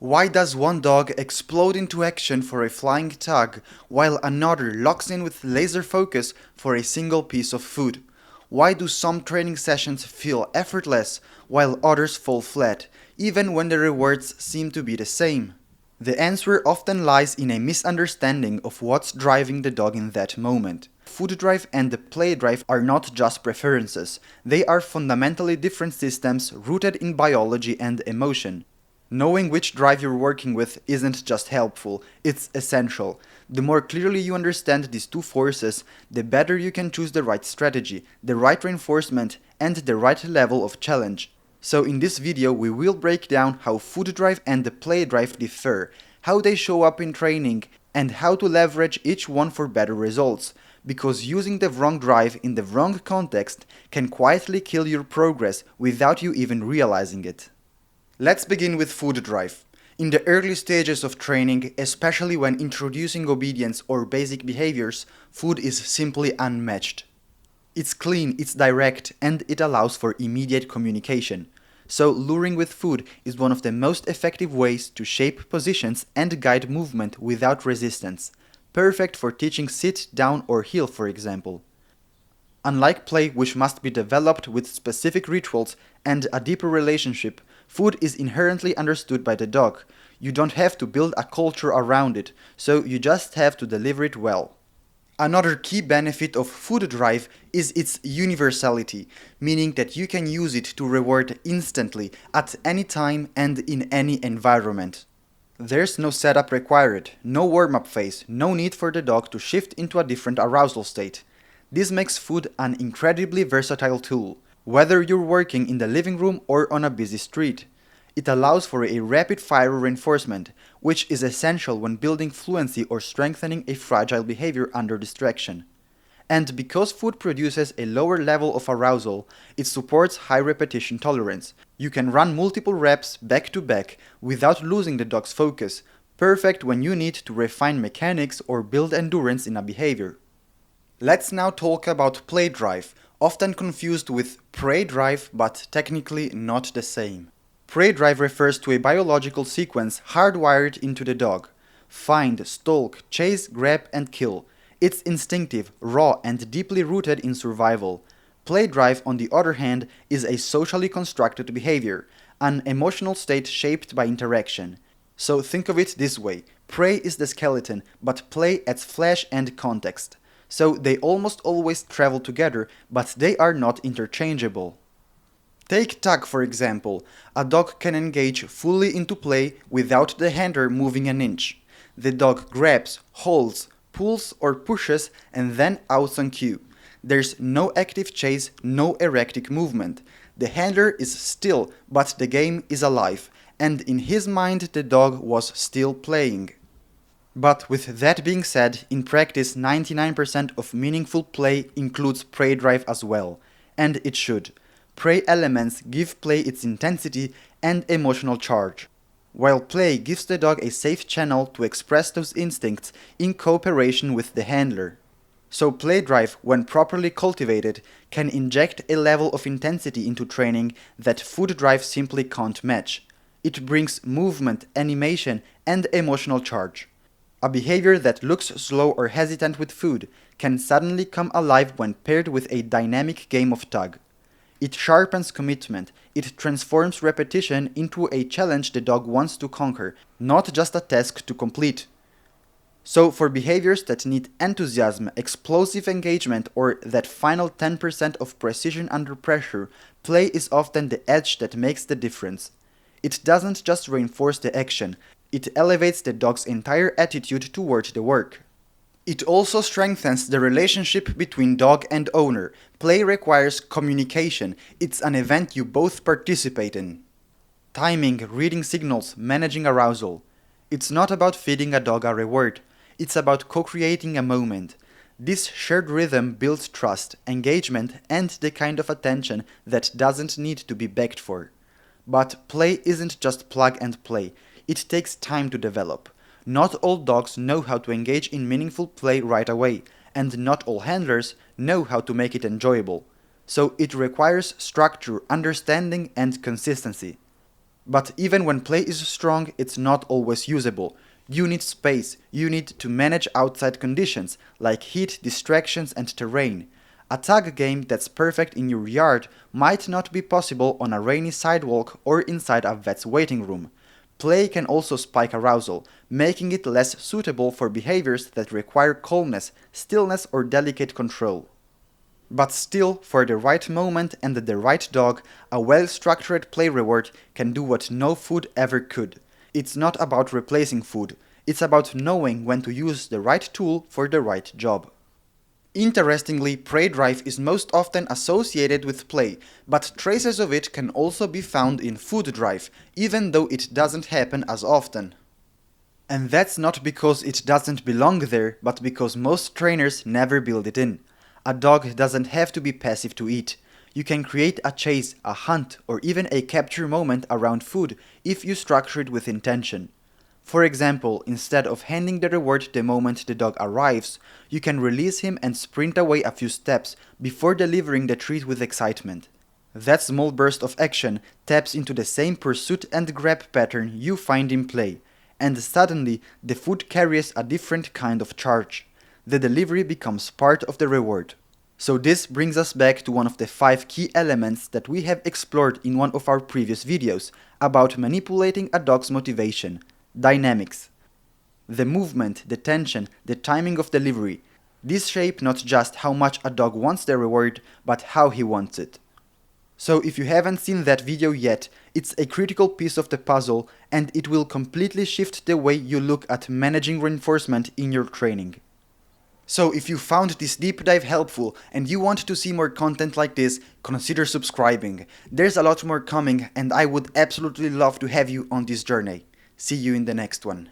Why does one dog explode into action for a flying tug while another locks in with laser focus for a single piece of food? Why do some training sessions feel effortless while others fall flat, even when the rewards seem to be the same? The answer often lies in a misunderstanding of what's driving the dog in that moment. Food drive and the play drive are not just preferences, they are fundamentally different systems rooted in biology and emotion. Knowing which drive you're working with isn't just helpful, it's essential. The more clearly you understand these two forces, the better you can choose the right strategy, the right reinforcement, and the right level of challenge. So in this video we will break down how food drive and the play drive differ, how they show up in training, and how to leverage each one for better results. Because using the wrong drive in the wrong context can quietly kill your progress without you even realizing it. Let's begin with food drive. In the early stages of training, especially when introducing obedience or basic behaviors, food is simply unmatched. It's clean, it's direct, and it allows for immediate communication. So luring with food is one of the most effective ways to shape positions and guide movement without resistance. Perfect for teaching sit, down, or heel, for example. Unlike play, which must be developed with specific rituals and a deeper relationship, food is inherently understood by the dog. You don't have to build a culture around it, so you just have to deliver it well. Another key benefit of food drive is its universality, meaning that you can use it to reward instantly, at any time and in any environment. There's no setup required, no warm-up phase, no need for the dog to shift into a different arousal state. This makes food an incredibly versatile tool, whether you're working in the living room or on a busy street. It allows for a rapid-fire reinforcement, which is essential when building fluency or strengthening a fragile behavior under distraction. And because food produces a lower level of arousal, it supports high repetition tolerance. You can run multiple reps back to back without losing the dog's focus, perfect when you need to refine mechanics or build endurance in a behavior. Let's now talk about play drive, often confused with prey drive but technically not the same. Prey drive refers to a biological sequence hardwired into the dog. Find, stalk, chase, grab, and kill. It's instinctive, raw, and deeply rooted in survival. Play drive, on the other hand, is a socially constructed behavior, an emotional state shaped by interaction. So think of it this way: prey is the skeleton, but play adds flesh and context. So they almost always travel together, but they are not interchangeable. Take tug for example. A dog can engage fully into play without the handler moving an inch. The dog grabs, holds, pulls or pushes and then outs on cue. There's no active chase, no erratic movement. The handler is still, but the game is alive, and in his mind the dog was still playing. But with that being said, in practice 99% of meaningful play includes prey drive as well, and it should. Prey elements give play its intensity and emotional charge, while play gives the dog a safe channel to express those instincts in cooperation with the handler. So play drive, when properly cultivated, can inject a level of intensity into training that food drive simply can't match. It brings movement, animation, and emotional charge. A behavior that looks slow or hesitant with food can suddenly come alive when paired with a dynamic game of tug. It sharpens commitment, it transforms repetition into a challenge the dog wants to conquer, not just a task to complete. So for behaviors that need enthusiasm, explosive engagement, or that final 10% of precision under pressure, play is often the edge that makes the difference. It doesn't just reinforce the action, it elevates the dog's entire attitude toward the work. It also strengthens the relationship between dog and owner. Play requires communication. It's an event you both participate in. Timing, reading signals, managing arousal. It's not about feeding a dog a reward. It's about co-creating a moment. This shared rhythm builds trust, engagement, and the kind of attention that doesn't need to be begged for. But play isn't just plug and play. It takes time to develop. Not all dogs know how to engage in meaningful play right away, and not all handlers know how to make it enjoyable. So it requires structure, understanding, and consistency. But even when play is strong, it's not always usable. You need space, you need to manage outside conditions like heat, distractions, and terrain. A tag game that's perfect in your yard might not be possible on a rainy sidewalk or inside a vet's waiting room. Play can also spike arousal, making it less suitable for behaviors that require calmness, stillness, or delicate control. But still, for the right moment and the right dog, a well-structured play reward can do what no food ever could. It's not about replacing food, it's about knowing when to use the right tool for the right job. Interestingly, prey drive is most often associated with play, but traces of it can also be found in food drive, even though it doesn't happen as often. And that's not because it doesn't belong there, but because most trainers never build it in. A dog doesn't have to be passive to eat. You can create a chase, a hunt, or even a capture moment around food if you structure it with intention. For example, instead of handing the reward the moment the dog arrives, you can release him and sprint away a few steps before delivering the treat with excitement. That small burst of action taps into the same pursuit and grab pattern you find in play, and suddenly the food carries a different kind of charge. The delivery becomes part of the reward. So this brings us back to one of the 5 key elements that we have explored in one of our previous videos about manipulating a dog's motivation: dynamics. The movement, the tension, the timing of delivery. These shape not just how much a dog wants the reward, but how he wants it. So if you haven't seen that video yet, it's a critical piece of the puzzle and it will completely shift the way you look at managing reinforcement in your training. So if you found this deep dive helpful and you want to see more content like this, consider subscribing. There's a lot more coming and I would absolutely love to have you on this journey. See you in the next one.